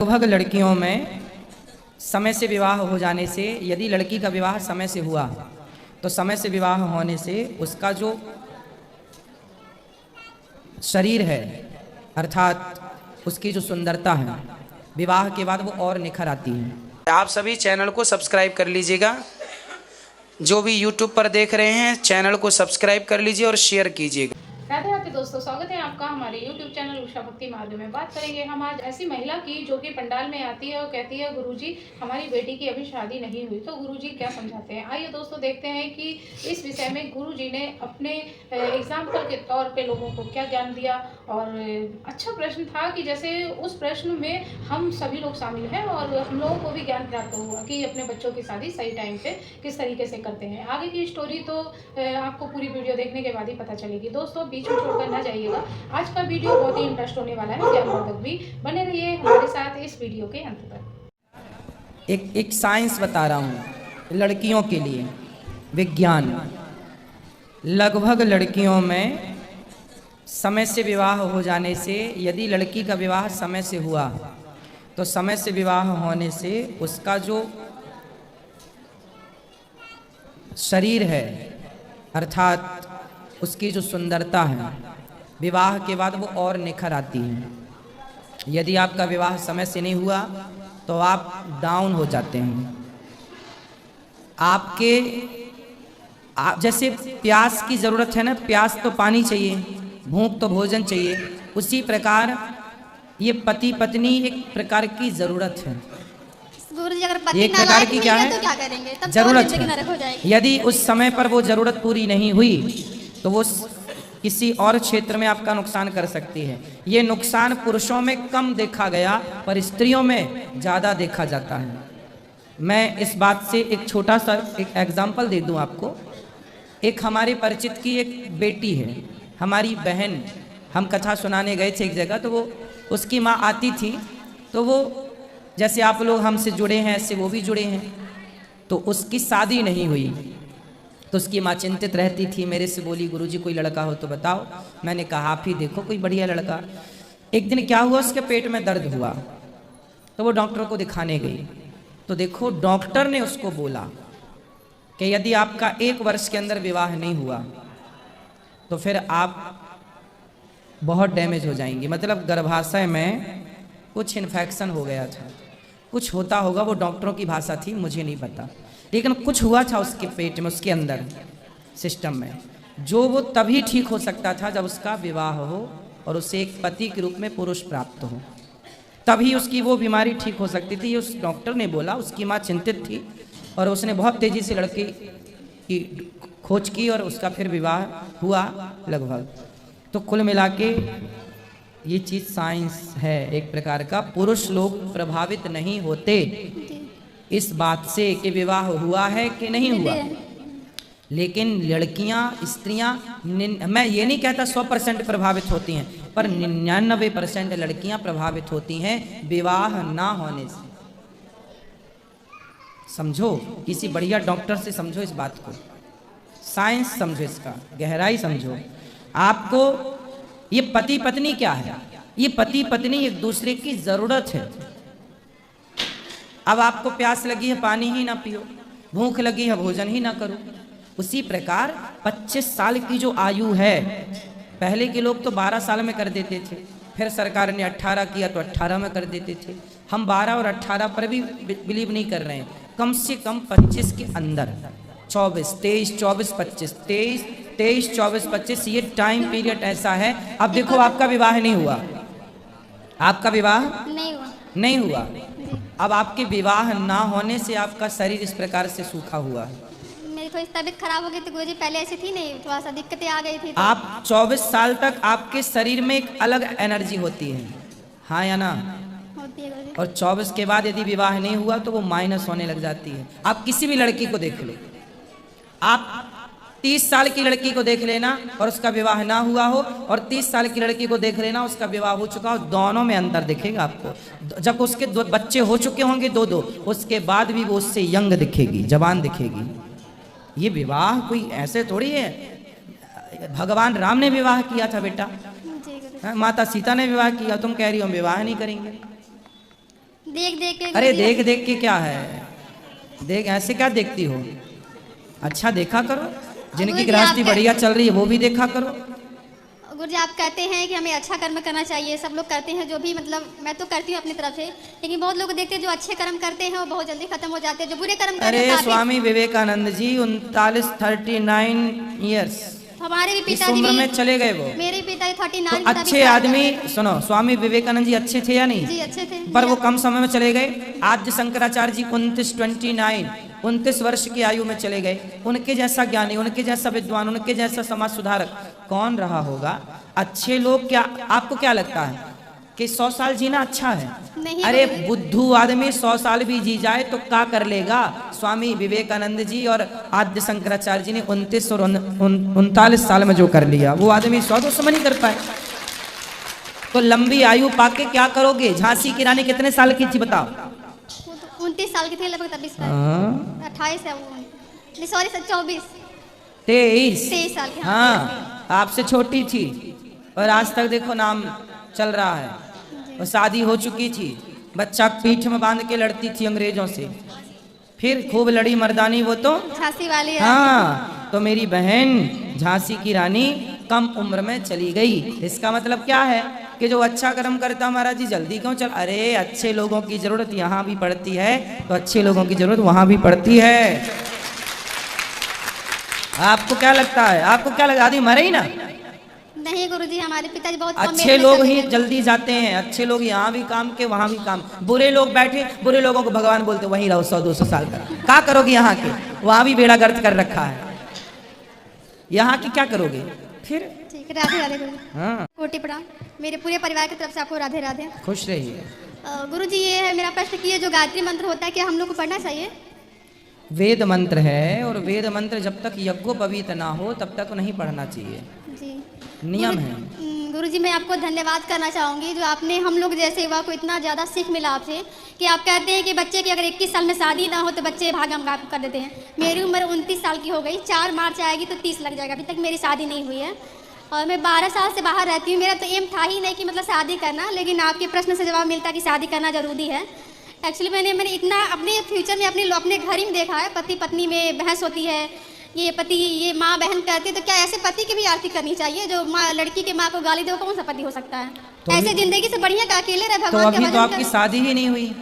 लगभग लड़कियों में समय से विवाह हो जाने से, यदि लड़की का विवाह समय से हुआ तो समय से विवाह होने से उसका जो शरीर है अर्थात उसकी जो सुंदरता है विवाह के बाद वो और निखर आती है। आप सभी चैनल को सब्सक्राइब कर लीजिएगा। जो भी यूट्यूब पर देख रहे हैं चैनल को सब्सक्राइब कर लीजिए और शेयर कीजिएगा। राधे राधे दोस्तों, स्वागत है आपका हमारे YouTube चैनल उषा भक्ति मार्ग में। बात करेंगे हम आज ऐसी महिला की जो कि पंडाल में आती है और कहती है गुरुजी हमारी बेटी की अभी शादी नहीं हुई, तो गुरुजी क्या समझाते हैं। आइए दोस्तों देखते हैं कि इस विषय में गुरुजी ने अपने एग्जाम्पल के तौर पे लोगों को क्या ज्ञान दिया। और अच्छा प्रश्न था कि जैसे उस प्रश्न में हम सभी लोग शामिल हैं और हम लोगों को भी ज्ञान प्राप्त हुआ कि अपने बच्चों की शादी सही टाइम पे किस तरीके से करते हैं। आगे की स्टोरी तो आपको पूरी वीडियो देखने के बाद ही पता चलेगी। दोस्तों बीच में छोड़कर ना जाइएगा, आज का वीडियो बहुत ही इंटरेस्ट होने वाला है, ज्ञानवर्धक भी। बने रहिए हमारे साथ इस वीडियो के अंत तक। एक साइंस बता रहा हूँ लड़कियों के लिए, विज्ञान। लगभग लड़कियों में समय से विवाह हो जाने से, यदि लड़की का विवाह समय से हुआ तो समय से विवाह होने से उसका जो शरीर है अर्थात उसकी जो सुंदरता है विवाह के बाद वो और निखर आती है। यदि आपका विवाह समय से नहीं हुआ तो आप डाउन हो जाते हैं। जैसे प्यास की ज़रूरत है ना, प्यास तो पानी चाहिए, भूख तो भोजन चाहिए, उसी प्रकार ये पति पत्नी एक प्रकार की ज़रूरत है। अगर पति एक प्रकार की क्या है, तो क्या करेंगे? तब जरूरत है। यदि उस समय पर वो जरूरत पूरी नहीं हुई तो वो किसी और क्षेत्र में आपका नुकसान कर सकती है। ये नुकसान पुरुषों में कम देखा गया पर स्त्रियों में ज़्यादा देखा जाता है। मैं इस बात से एक छोटा सा एक एग्जाम्पल दे दूं आपको। एक हमारे परिचित की एक बेटी है, हमारी बहन। हम कथा सुनाने गए थे एक जगह, तो वो उसकी माँ आती थी, तो वो जैसे आप लोग हमसे जुड़े हैं ऐसे वो भी जुड़े हैं। तो उसकी शादी नहीं हुई तो उसकी माँ चिंतित रहती थी, मेरे से बोली गुरुजी कोई लड़का हो तो बताओ। मैंने कहा आप ही देखो कोई बढ़िया लड़का। एक दिन क्या हुआ, उसके पेट में दर्द हुआ तो वो डॉक्टर को दिखाने गई। तो देखो डॉक्टर ने उसको बोला कि यदि आपका 1 वर्ष के अंदर विवाह नहीं हुआ तो फिर आप बहुत डैमेज हो जाएंगे। मतलब गर्भाशय में कुछ इन्फेक्शन हो गया था, कुछ होता होगा, वो डॉक्टरों की भाषा थी, मुझे नहीं पता, लेकिन कुछ हुआ था उसके पेट में, उसके अंदर सिस्टम में, जो वो तभी ठीक हो सकता था जब उसका विवाह हो और उसे एक पति के रूप में पुरुष प्राप्त हो, तभी उसकी वो बीमारी ठीक हो सकती थी। उस डॉक्टर ने बोला। उसकी माँ चिंतित थी और उसने बहुत तेज़ी से लड़के की खोज की और उसका फिर विवाह हुआ लगभग। तो कुल मिला के ये चीज़ साइंस है एक प्रकार का। पुरुष लोग प्रभावित नहीं होते इस बात से कि विवाह हुआ है कि नहीं हुआ, लेकिन लड़कियां, स्त्रियां, मैं ये नहीं कहता 100% प्रभावित होती हैं, पर 99% लड़कियां प्रभावित होती हैं विवाह ना होने से। समझो, किसी बढ़िया डॉक्टर से समझो इस बात को, साइंस समझो, इसका गहराई समझो। आपको ये पति पत्नी क्या है, ये पति पत्नी एक दूसरे की जरूरत है। अब आपको प्यास लगी है पानी ही ना पियो, भूख लगी है भोजन ही ना करो। उसी प्रकार 25 साल की जो आयु है, पहले के लोग तो 12 साल में कर देते थे, फिर सरकार ने 18 किया तो 18 में कर देते थे। हम 12 और 18 पर भी बिलीव नहीं कर रहे हैं, कम से कम 25 के अंदर, 24, 23, 24, 25, 23, 24, 25 ये टाइम पीरियड ऐसा है। अब देखो आपका विवाह नहीं हुआ, आपका विवाह नहीं हुआ। अब आपके विवाह ना होने से आपका शरीर इस प्रकार से सूखा हुआ है। मेरी थोड़ी तबीयत खराब हो गई थी गुरुजी, पहले ऐसी थी नहीं, थोड़ा सा दिक्कतें आ गई थी तो। आप 24 साल तक आपके शरीर में एक अलग एनर्जी होती है, हाँ या ना? होती है गुरुजी। और 24 के बाद यदि विवाह नहीं हुआ तो वो माइनस होने लग जाती है। आप किसी भी लड़की को देख लो, आप 30 साल की लड़की को देख लेना और उसका विवाह ना हुआ हो, और 30 साल की लड़की को देख लेना उसका विवाह हो चुका हो, दोनों में अंतर दिखेगा आपको। जब उसके 2 बच्चे हो चुके होंगे, 2-2, उसके बाद भी वो उससे यंग दिखेगी, जवान दिखेगी। ये विवाह कोई ऐसे थोड़ी है। भगवान राम ने विवाह किया था बेटा, माता सीता ने विवाह किया, तुम कह रही हो हम विवाह नहीं करेंगे। देख देख के अरे गुरुजी, देख देख के क्या है, देख ऐसे क्या देखती हो, अच्छा देखा करो, जिनकी गुरुजी, गृहस्थी आप बढ़िया चल रही है वो भी देखा करो। गुरुजी आप कहते हैं कि हमें अच्छा कर्म करना चाहिए, सब लोग करते हैं जो भी, मतलब मैं तो करती हूँ अपनी तरफ से, लेकिन बहुत लोग देखते हैं जो अच्छे कर्म करते हैं वो बहुत जल्दी खत्म हो जाते हैं, जो बुरे कर्म करते अरे हैं काफी- स्वामी विवेकानंद जी 39 ईयर्स हमारे भी इस पिताजी उम्र में भी, चले गए वो। मेरे पिताजी 39 तो पिताजी अच्छे आदमी, सुनो स्वामी विवेकानंद जी अच्छे थे या नहीं? जी अच्छे थे पर वो कम समय में चले गए। आद्य शंकराचार्य जी 29 वर्ष की आयु में चले गए। उनके जैसा ज्ञानी, उनके जैसा विद्वान, उनके जैसा समाज सुधारक कौन रहा होगा? अच्छे लोग क्या, आपको क्या लगता है कि 100 साल जीना अच्छा है? नहीं, अरे नहीं। बुद्धू आदमी 100 साल भी जी जाए तो क्या कर लेगा? स्वामी विवेकानंद जी और आद्य शंकराचार्य जी ने 29 और 39 साल में जो कर लिया वो आदमी 100-200 में नहीं कर पाए। तो लंबी आयु पाके क्या करोगे? झांसी की रानी कितने साल की थी बताओ? 29 साल के थे लगभग, तब 28 है वो, सॉरी सर 24 23 साल के। हाँ आपसे छोटी थी और आज तक देखो नाम चल रहा है। और शादी हो चुकी थी, बच्चा पीठ में बांध के लड़ती थी अंग्रेजों से, फिर खूब लड़ी मर्दानी वो तो। झांसी वाली है। हाँ तो मेरी बहन झांसी की रानी कम उम्र में चली गई। इसका मतलब क्या है कि जो अच्छा कर्म करता महाराज जी जल्दी क्यों चल? अरे अच्छे लोगों की जरूरत यहाँ भी पड़ती है तो अच्छे लोगों की जरूरत वहां भी पड़ती है। आपको क्या लगता है? आपको क्या लगा? आदमी मरे ही ना। नहीं गुरुजी, हमारे पिताजी बहुत कम अच्छे एज में लोग चले ही गए। जल्दी जाते हैं, अच्छे लोग यहाँ भी काम के वहां भी काम। बुरे लोग बैठे, बुरे लोगों को भगवान बोलते वहीं रहो 100-200 साल तक। क्या करोगे यहाँ के? वहां भी बेड़ा गर्क कर रखा है, यहाँ की क्या करोगे फिर? ठीक है, राधे राधे गुरुजी। हाँ कोटि प्रणाम, मेरे पूरे परिवार की तरफ से आपको राधे राधे। खुश रहिए। गुरुजी ये है मेरा प्रश्न कि ये जो गायत्री मंत्र होता है क्या हम लोग को पढ़ना चाहिए? वेद मंत्र है और वेद मंत्र जब तक यज्ञोपवीत ना हो तब तक नहीं पढ़ना चाहिए, जी नियम है। गुरुजी मैं आपको धन्यवाद करना चाहूँगी जो आपने हम लोग जैसे युवा को इतना ज़्यादा सीख मिला आपसे कि आप कहते हैं कि बच्चे की अगर 21 साल में शादी ना हो तो बच्चे भागम भाग कर देते हैं। मेरी उम्र 29 साल की हो गई, 4 मार्च आएगी तो 30 लग जाएगा, अभी तक मेरी शादी नहीं हुई है और मैं 12 साल से बाहर रहती हूँ। मेरा तो एम था ही नहीं कि मतलब शादी करना, लेकिन आपके प्रश्न से जवाब मिलता कि शादी करना ज़रूरी है। एक्चुअली मैंने इतना अपने फ्यूचर में अपने घर ही में देखा है, पति पत्नी में बहस होती है, ये पति ये माँ बहन करते, तो क्या ऐसे पति की भी आरती करनी चाहिए? जो माँ लड़की के माँ को गाली दे, कौन सा पति हो सकता है? तो ऐसे जिंदगी से बढ़िया का अकेले रहे तो भगवान के अभी तो भजन आपकी करो। शादी ही नहीं हुई।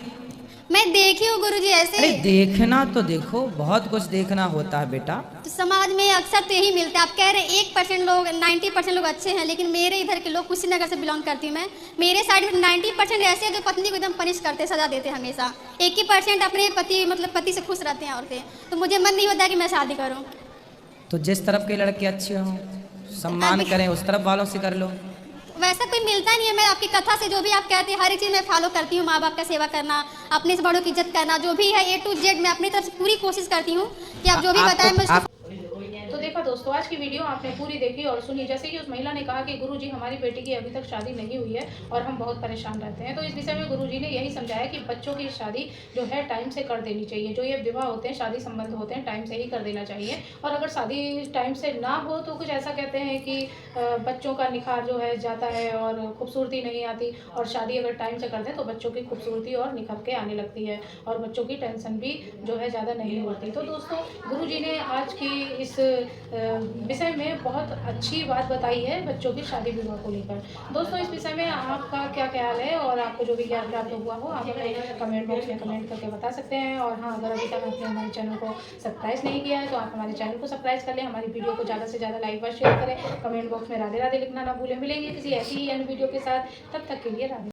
मैं देखी हूँ गुरुजी ऐसे। अरे देखना तो देखो, बहुत कुछ देखना होता है बेटा। तो समाज में अक्सर तो यही मिलता है, आप कह रहे हैं 1% लोग 90% लोग अच्छे हैं, लेकिन मेरे इधर के लोग कुशीनगर से बिलोंग करती हूँ मैं, मेरे साइड में 90% ऐसे हैं जो पत्नी को एकदम पनिश करते, सजा देते हमेशा। 1% अपने पति मतलब पति से खुश रहते हैं औरतें। तो मुझे मन नहीं होता कि मैं शादी करूँ। तो जिस तरफ के लड़के अच्छे हों, सम्मान करें, उस तरफ वालों से कर लो। वैसा कोई मिलता नहीं है। मैं आपकी कथा से जो भी आप कहते हैं हर एक चीज़ मैं फॉलो करती हूँ। माँ बाप का सेवा करना, अपने से बड़ों की इज्जत करना, जो भी है A to Z मैं अपनी तरफ से पूरी कोशिश करती हूँ कि आप जो भी बताएं मैं उसको। तो देखा दोस्तों, आज की वीडियो आपने पूरी देखी और सुनी। जैसे कि उस महिला ने कहा कि गुरुजी हमारी बेटी की अभी तक शादी नहीं हुई है और हम बहुत परेशान रहते हैं। तो इस विषय में गुरुजी ने यही समझाया कि बच्चों की शादी जो है टाइम से कर देनी चाहिए। जो ये विवाह होते हैं, शादी संबंध होते हैं, टाइम से ही कर देना चाहिए। और अगर शादी टाइम से ना हो तो कुछ ऐसा कहते हैं कि बच्चों का निखार जो है जाता है और खूबसूरती नहीं आती। और शादी अगर टाइम से कर दें तो बच्चों की खूबसूरती और निखर के आने लगती है और बच्चों की टेंशन भी जो है ज़्यादा नहीं होती। तो दोस्तों, गुरुजी ने आज की इस विषय में बहुत अच्छी बात बताई है बच्चों की शादी विवाह को लेकर। दोस्तों, इस विषय में आपका क्या ख्याल है और आपको जो भी ज्ञान प्राप्त हुआ हो आप हमें कमेंट बॉक्स में कमेंट करके बता सकते हैं। और हाँ, अगर अभी तक आपने हमारे चैनल को सब्सक्राइब नहीं किया है तो आप हमारे चैनल को सब्सक्राइब कर लें। हमारी वीडियो को ज़्यादा से ज़्यादा लाइक व शेयर करें। कमेंट बॉक्स में राधे राधे लिखना ना भूलें। मिलेंगे किसी ऐसी ही अन्य वीडियो के साथ, तब तक के लिए राधे।